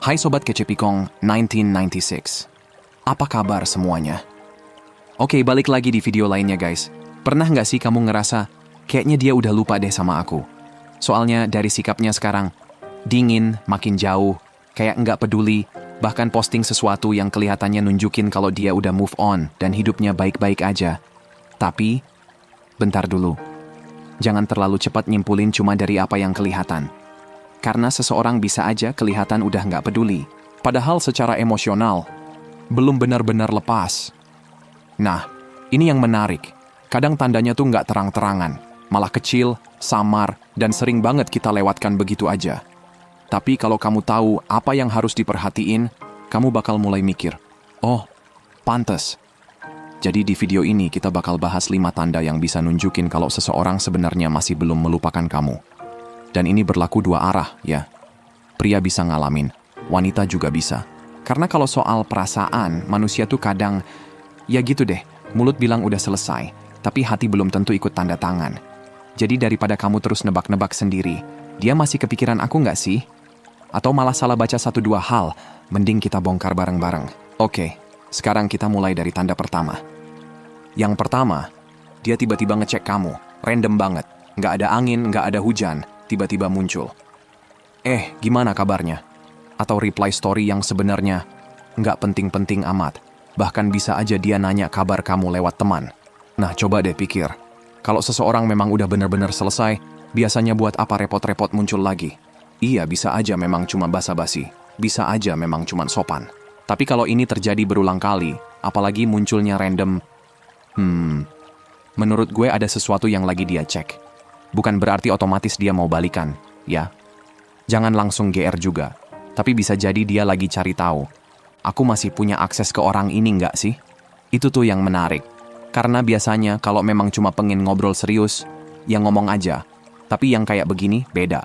Hai Sobat Kecepikong 1996. Apa kabar semuanya? Oke, balik lagi di video lainnya guys. Pernah nggak sih kamu ngerasa, kayaknya dia udah lupa deh sama aku? Soalnya dari sikapnya sekarang, dingin, makin jauh, kayak nggak peduli, bahkan posting sesuatu yang kelihatannya nunjukin kalau dia udah move on dan hidupnya baik-baik aja. Tapi, bentar dulu. Jangan terlalu cepat nyimpulin cuma dari apa yang kelihatan. Karena seseorang bisa aja kelihatan udah nggak peduli. Padahal secara emosional, belum benar-benar lepas. Nah, ini yang menarik. Kadang tandanya tuh nggak terang-terangan, malah kecil, samar, dan sering banget kita lewatkan begitu aja. Tapi kalau kamu tahu apa yang harus diperhatiin, kamu bakal mulai mikir, oh, pantes. Jadi di video ini kita bakal bahas 5 tanda yang bisa nunjukin kalau seseorang sebenarnya masih belum melupakan kamu. Dan ini berlaku dua arah, ya. Pria bisa ngalamin, wanita juga bisa. Karena kalau soal perasaan, manusia tuh kadang, ya gitu deh, mulut bilang udah selesai, tapi hati belum tentu ikut tanda tangan. Jadi daripada kamu terus nebak-nebak sendiri, dia masih kepikiran aku nggak sih? Atau malah salah baca 1-2 hal, mending kita bongkar bareng-bareng. Oke, sekarang kita mulai dari tanda pertama. Yang pertama, dia tiba-tiba ngecek kamu, random banget. Nggak ada angin, nggak ada hujan, tiba-tiba muncul. Gimana kabarnya? Atau reply story yang sebenarnya nggak penting-penting amat. Bahkan bisa aja dia nanya kabar kamu lewat teman. Nah, coba deh pikir. Kalau seseorang memang udah benar-benar selesai, biasanya buat apa repot-repot muncul lagi? Iya, bisa aja memang cuma basa-basi. Bisa aja memang cuma sopan. Tapi kalau ini terjadi berulang kali, apalagi munculnya random, menurut gue ada sesuatu yang lagi dia cek. Bukan berarti otomatis dia mau balikan, ya. Jangan langsung GR juga. Tapi bisa jadi dia lagi cari tahu. Aku masih punya akses ke orang ini nggak sih? Itu tuh yang menarik. Karena biasanya kalau memang cuma pengen ngobrol serius, ya ngomong aja. Tapi yang kayak begini, beda.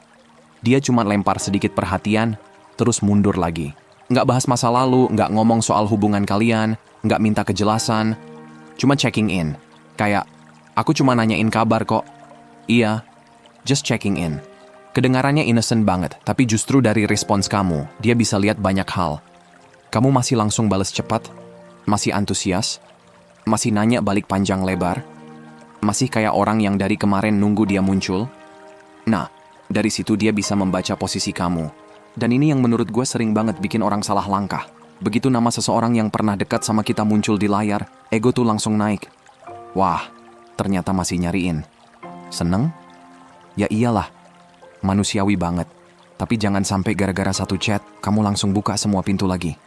Dia cuma lempar sedikit perhatian, terus mundur lagi. Nggak bahas masa lalu, nggak ngomong soal hubungan kalian, nggak minta kejelasan. Cuma checking in. Kayak, aku cuma nanyain kabar kok. Iya, just checking in. Kedengarannya innocent banget, tapi justru dari respons kamu, dia bisa lihat banyak hal. Kamu masih langsung balas cepat? Masih antusias? Masih nanya balik panjang lebar? Masih kayak orang yang dari kemarin nunggu dia muncul? Nah, dari situ dia bisa membaca posisi kamu. Dan ini yang menurut gue sering banget bikin orang salah langkah. Begitu nama seseorang yang pernah dekat sama kita muncul di layar, ego tuh langsung naik. Wah, ternyata masih nyariin. Seneng? Ya iyalah. Manusiawi banget. Tapi jangan sampai gara-gara satu chat, kamu langsung buka semua pintu lagi.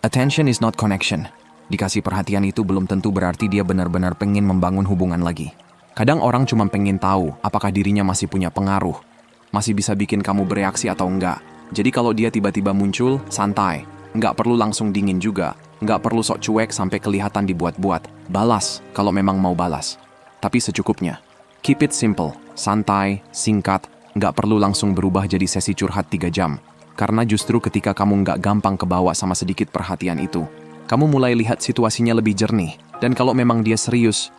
Attention is not connection. Dikasih perhatian itu belum tentu berarti dia benar-benar pengen membangun hubungan lagi. Kadang orang cuma pengen tahu apakah dirinya masih punya pengaruh. Masih bisa bikin kamu bereaksi atau enggak. Jadi kalau dia tiba-tiba muncul, santai. Nggak perlu langsung dingin juga. Nggak perlu sok cuek sampai kelihatan dibuat-buat. Balas kalau memang mau balas. Tapi secukupnya. Keep it simple, santai, singkat. Nggak perlu langsung berubah jadi sesi curhat 3 jam. Karena justru ketika kamu nggak gampang kebawa sama sedikit perhatian itu, kamu mulai lihat situasinya lebih jernih. Dan kalau memang dia serius,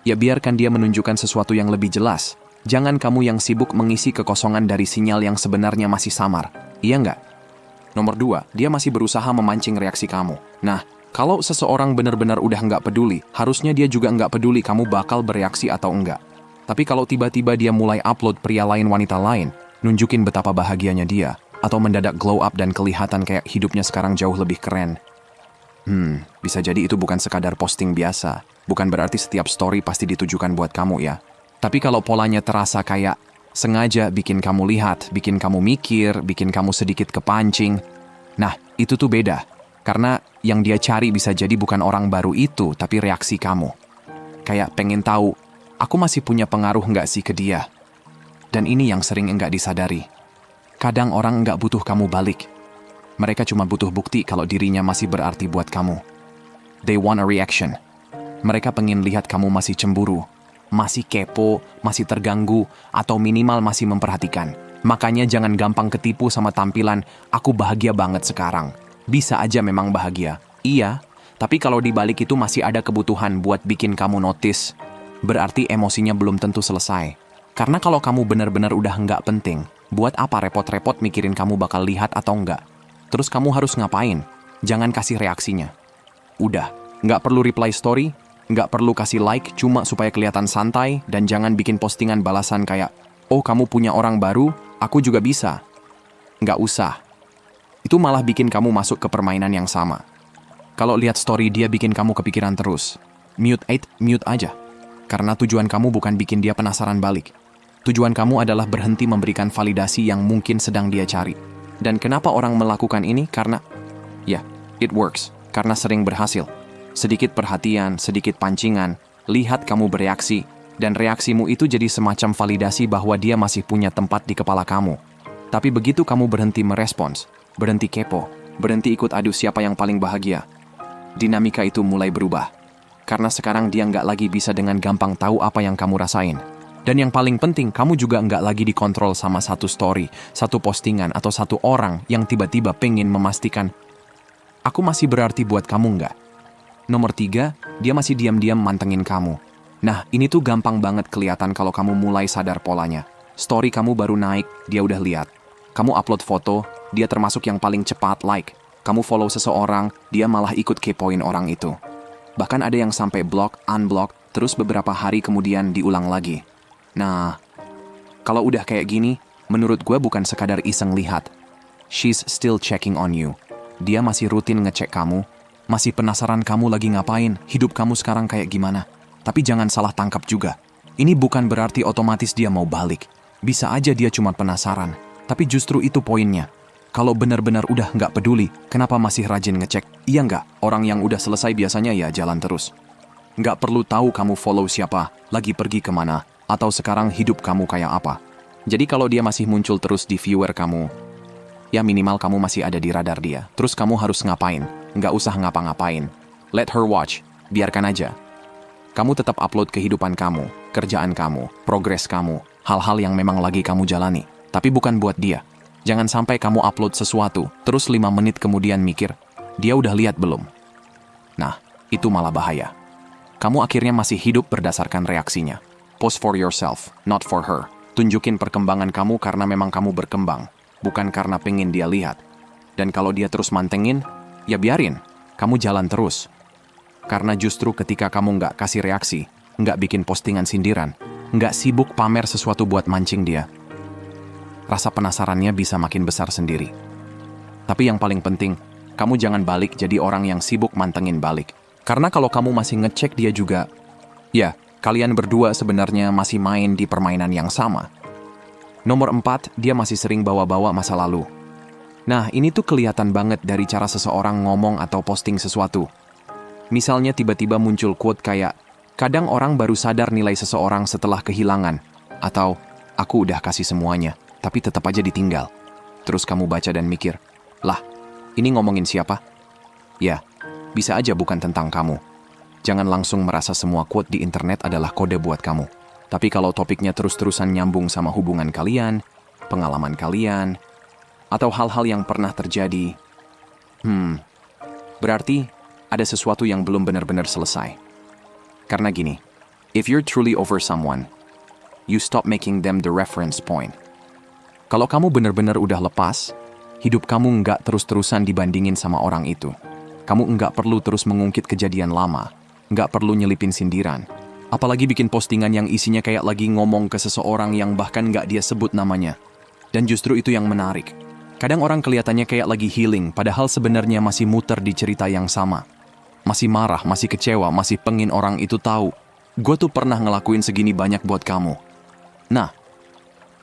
ya biarkan dia menunjukkan sesuatu yang lebih jelas. Jangan kamu yang sibuk mengisi kekosongan dari sinyal yang sebenarnya masih samar. Iya nggak? Nomor 2, dia masih berusaha memancing reaksi kamu. Nah, kalau seseorang benar-benar udah nggak peduli, harusnya dia juga nggak peduli kamu bakal bereaksi atau enggak. Tapi kalau tiba-tiba dia mulai upload pria lain wanita lain, nunjukin betapa bahagianya dia, atau mendadak glow up dan kelihatan kayak hidupnya sekarang jauh lebih keren. Bisa jadi itu bukan sekadar posting biasa. Bukan berarti setiap story pasti ditujukan buat kamu ya. Tapi kalau polanya terasa kayak sengaja bikin kamu lihat, bikin kamu mikir, bikin kamu sedikit kepancing, nah itu tuh beda. Karena yang dia cari bisa jadi bukan orang baru itu, tapi reaksi kamu. Kayak pengen tahu, aku masih punya pengaruh nggak sih ke dia? Dan ini yang sering enggak disadari. Kadang orang nggak butuh kamu balik. Mereka cuma butuh bukti kalau dirinya masih berarti buat kamu. They want a reaction. Mereka pengen lihat kamu masih cemburu, masih kepo, masih terganggu, atau minimal masih memperhatikan. Makanya jangan gampang ketipu sama tampilan, aku bahagia banget sekarang. Bisa aja memang bahagia. Iya, tapi kalau dibalik itu masih ada kebutuhan buat bikin kamu notice, berarti emosinya belum tentu selesai. Karena kalau kamu benar-benar udah nggak penting, buat apa repot-repot mikirin kamu bakal lihat atau enggak? Terus kamu harus ngapain? Jangan kasih reaksinya. Udah, nggak perlu reply story, nggak perlu kasih like cuma supaya kelihatan santai, dan jangan bikin postingan balasan kayak, oh kamu punya orang baru, aku juga bisa. Nggak usah. Itu malah bikin kamu masuk ke permainan yang sama. Kalau lihat story dia bikin kamu kepikiran terus, mute aja. Karena tujuan kamu bukan bikin dia penasaran balik. Tujuan kamu adalah berhenti memberikan validasi yang mungkin sedang dia cari. Dan kenapa orang melakukan ini? Karena, ya, it works. Karena sering berhasil. Sedikit perhatian, sedikit pancingan, lihat kamu bereaksi, dan reaksimu itu jadi semacam validasi bahwa dia masih punya tempat di kepala kamu. Tapi begitu kamu berhenti merespons, berhenti kepo, berhenti ikut adu siapa yang paling bahagia, dinamika itu mulai berubah. Karena sekarang dia nggak lagi bisa dengan gampang tahu apa yang kamu rasain. Dan yang paling penting, kamu juga nggak lagi dikontrol sama satu story, satu postingan, atau satu orang yang tiba-tiba pengen memastikan, aku masih berarti buat kamu nggak? Nomor 3, dia masih diam-diam mantengin kamu. Nah, ini tuh gampang banget kelihatan kalau kamu mulai sadar polanya. Story kamu baru naik, dia udah lihat. Kamu upload foto, dia termasuk yang paling cepat like. Kamu follow seseorang, dia malah ikut kepoin orang itu. Bahkan ada yang sampai block, unblock, terus beberapa hari kemudian diulang lagi. Nah, kalau udah kayak gini, menurut gue bukan sekadar iseng lihat. She's still checking on you. Dia masih rutin ngecek kamu, masih penasaran kamu lagi ngapain, hidup kamu sekarang kayak gimana. Tapi jangan salah tangkap juga. Ini bukan berarti otomatis dia mau balik. Bisa aja dia cuma penasaran. Tapi justru itu poinnya. Kalau benar-benar udah nggak peduli, kenapa masih rajin ngecek? Iya nggak? Orang yang udah selesai biasanya ya jalan terus. Nggak perlu tahu kamu follow siapa, lagi pergi kemana, atau sekarang hidup kamu kayak apa. Jadi kalau dia masih muncul terus di viewer kamu, ya minimal kamu masih ada di radar dia. Terus kamu harus ngapain? Nggak usah ngapa-ngapain. Let her watch. Biarkan aja. Kamu tetap upload kehidupan kamu, kerjaan kamu, progres kamu, hal-hal yang memang lagi kamu jalani. Tapi bukan buat dia. Jangan sampai kamu upload sesuatu, terus 5 menit kemudian mikir, dia udah lihat belum? Nah, itu malah bahaya. Kamu akhirnya masih hidup berdasarkan reaksinya. Post for yourself, not for her. Tunjukin perkembangan kamu karena memang kamu berkembang, bukan karena pengen dia lihat. Dan kalau dia terus mantengin, ya biarin, kamu jalan terus. Karena justru ketika kamu nggak kasih reaksi, nggak bikin postingan sindiran, nggak sibuk pamer sesuatu buat mancing dia, rasa penasarannya bisa makin besar sendiri. Tapi yang paling penting, kamu jangan balik jadi orang yang sibuk mantengin balik. Karena kalau kamu masih ngecek dia juga, ya, kalian berdua sebenarnya masih main di permainan yang sama. Nomor 4, dia masih sering bawa-bawa masa lalu. Nah, ini tuh kelihatan banget dari cara seseorang ngomong atau posting sesuatu. Misalnya tiba-tiba muncul quote kayak, kadang orang baru sadar nilai seseorang setelah kehilangan. Atau, aku udah kasih semuanya, tapi tetap aja ditinggal. Terus kamu baca dan mikir, lah, ini ngomongin siapa? Ya, bisa aja bukan tentang kamu. Jangan langsung merasa semua quote di internet adalah kode buat kamu. Tapi kalau topiknya terus-terusan nyambung sama hubungan kalian, pengalaman kalian, atau hal-hal yang pernah terjadi, berarti ada sesuatu yang belum benar-benar selesai. Karena gini, if you're truly over someone, you stop making them the reference point. Kalau kamu benar-benar udah lepas, hidup kamu nggak terus-terusan dibandingin sama orang itu. Kamu nggak perlu terus mengungkit kejadian lama, nggak perlu nyelipin sindiran. Apalagi bikin postingan yang isinya kayak lagi ngomong ke seseorang yang bahkan nggak dia sebut namanya. Dan justru itu yang menarik. Kadang orang kelihatannya kayak lagi healing, padahal sebenarnya masih muter di cerita yang sama. Masih marah, masih kecewa, masih pengen orang itu tahu. Gue tuh pernah ngelakuin segini banyak buat kamu. Nah,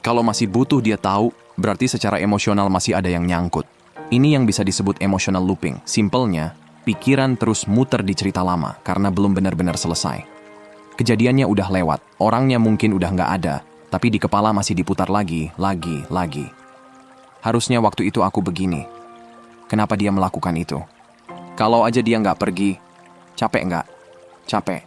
kalau masih butuh dia tahu, berarti secara emosional masih ada yang nyangkut. Ini yang bisa disebut emotional looping. Simpelnya, pikiran terus muter di cerita lama karena belum benar-benar selesai. Kejadiannya udah lewat, orangnya mungkin udah nggak ada, tapi di kepala masih diputar lagi. Harusnya waktu itu aku begini. Kenapa dia melakukan itu? Kalau aja dia nggak pergi, capek nggak? Capek.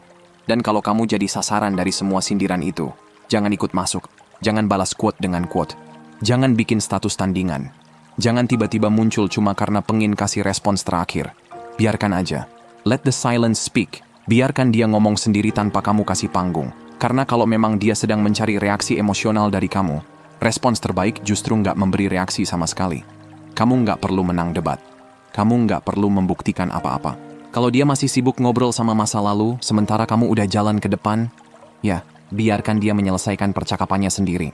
Dan kalau kamu jadi sasaran dari semua sindiran itu, jangan ikut masuk. Jangan balas quote dengan quote. Jangan bikin status tandingan. Jangan tiba-tiba muncul cuma karena pengen kasih respons terakhir. Biarkan aja. Let the silence speak. Biarkan dia ngomong sendiri tanpa kamu kasih panggung. Karena kalau memang dia sedang mencari reaksi emosional dari kamu, respons terbaik justru nggak memberi reaksi sama sekali. Kamu nggak perlu menang debat. Kamu nggak perlu membuktikan apa-apa. Kalau dia masih sibuk ngobrol sama masa lalu, sementara kamu udah jalan ke depan, ya, biarkan dia menyelesaikan percakapannya sendiri.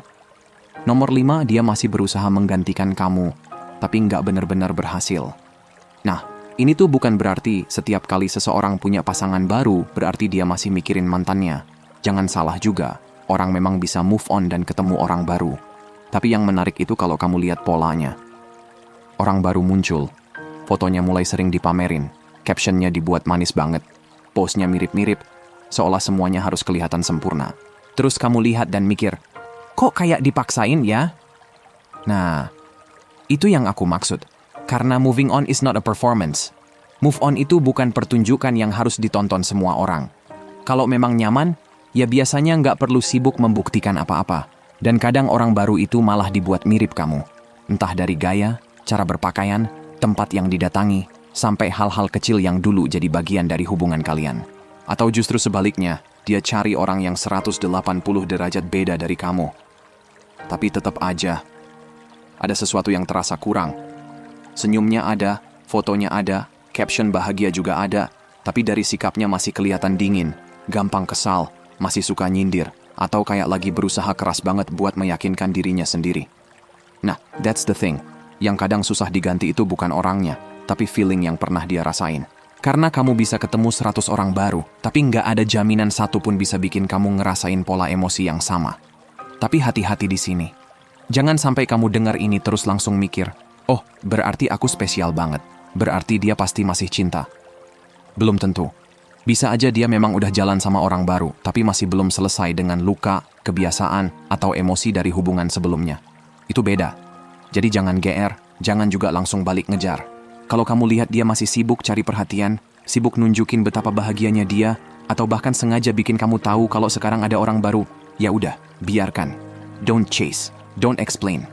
Nomor 5, dia masih berusaha menggantikan kamu, tapi nggak benar-benar berhasil. Nah, ini tuh bukan berarti setiap kali seseorang punya pasangan baru, berarti dia masih mikirin mantannya. Jangan salah juga, orang memang bisa move on dan ketemu orang baru. Tapi yang menarik itu kalau kamu lihat polanya. Orang baru muncul, fotonya mulai sering dipamerin, captionnya dibuat manis banget, postnya mirip-mirip, seolah semuanya harus kelihatan sempurna. Terus kamu lihat dan mikir, kok kayak dipaksain ya? Nah, itu yang aku maksud. Karena moving on is not a performance. Move on itu bukan pertunjukan yang harus ditonton semua orang. Kalau memang nyaman, ya biasanya nggak perlu sibuk membuktikan apa-apa. Dan kadang orang baru itu malah dibuat mirip kamu. Entah dari gaya, cara berpakaian, tempat yang didatangi, sampai hal-hal kecil yang dulu jadi bagian dari hubungan kalian. Atau justru sebaliknya, dia cari orang yang 180 derajat beda dari kamu. Tapi tetap aja, ada sesuatu yang terasa kurang. Senyumnya ada, fotonya ada, caption bahagia juga ada, tapi dari sikapnya masih kelihatan dingin, gampang kesal, masih suka nyindir, atau kayak lagi berusaha keras banget buat meyakinkan dirinya sendiri. Nah, that's the thing. Yang kadang susah diganti itu bukan orangnya, tapi feeling yang pernah dia rasain. Karena kamu bisa ketemu 100 orang baru, tapi nggak ada jaminan satu pun bisa bikin kamu ngerasain pola emosi yang sama. Tapi hati-hati di sini. Jangan sampai kamu dengar ini terus langsung mikir, oh, berarti aku spesial banget. Berarti dia pasti masih cinta. Belum tentu. Bisa aja dia memang udah jalan sama orang baru, tapi masih belum selesai dengan luka, kebiasaan, atau emosi dari hubungan sebelumnya. Itu beda. Jadi jangan GR, jangan juga langsung balik ngejar. Kalau kamu lihat dia masih sibuk cari perhatian, sibuk nunjukin betapa bahagianya dia, atau bahkan sengaja bikin kamu tahu kalau sekarang ada orang baru, ya udah, biarkan. Don't chase, don't explain,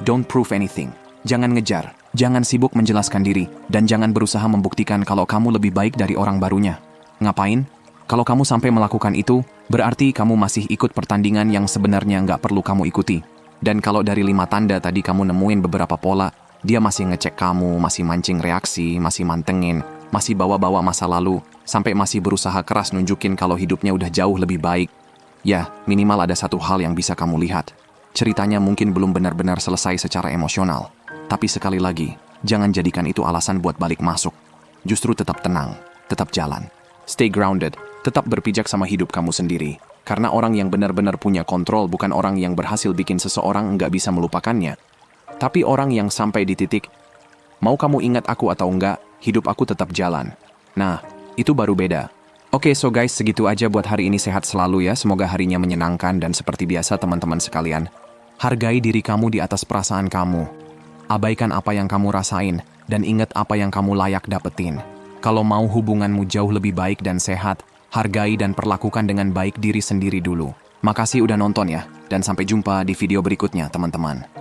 don't prove anything. Jangan ngejar, jangan sibuk menjelaskan diri, dan jangan berusaha membuktikan kalau kamu lebih baik dari orang barunya. Ngapain? Kalau kamu sampai melakukan itu, berarti kamu masih ikut pertandingan yang sebenarnya nggak perlu kamu ikuti. Dan kalau dari 5 tanda tadi kamu nemuin beberapa pola, dia masih ngecek kamu, masih mancing reaksi, masih mantengin, masih bawa-bawa masa lalu, sampai masih berusaha keras nunjukin kalau hidupnya udah jauh lebih baik. Ya, minimal ada satu hal yang bisa kamu lihat. Ceritanya mungkin belum benar-benar selesai secara emosional. Tapi sekali lagi, jangan jadikan itu alasan buat balik masuk. Justru tetap tenang, tetap jalan. Stay grounded, tetap berpijak sama hidup kamu sendiri. Karena orang yang benar-benar punya kontrol bukan orang yang berhasil bikin seseorang nggak bisa melupakannya. Tapi orang yang sampai di titik, mau kamu ingat aku atau enggak, hidup aku tetap jalan. Nah, itu baru beda. Oke, so guys, segitu aja buat hari ini. Sehat selalu ya, semoga harinya menyenangkan. Dan seperti biasa teman-teman sekalian, hargai diri kamu di atas perasaan kamu. Abaikan apa yang kamu rasain, dan ingat apa yang kamu layak dapetin. Kalau mau hubunganmu jauh lebih baik dan sehat, hargai dan perlakukan dengan baik diri sendiri dulu. Makasih udah nonton ya, dan sampai jumpa di video berikutnya teman-teman.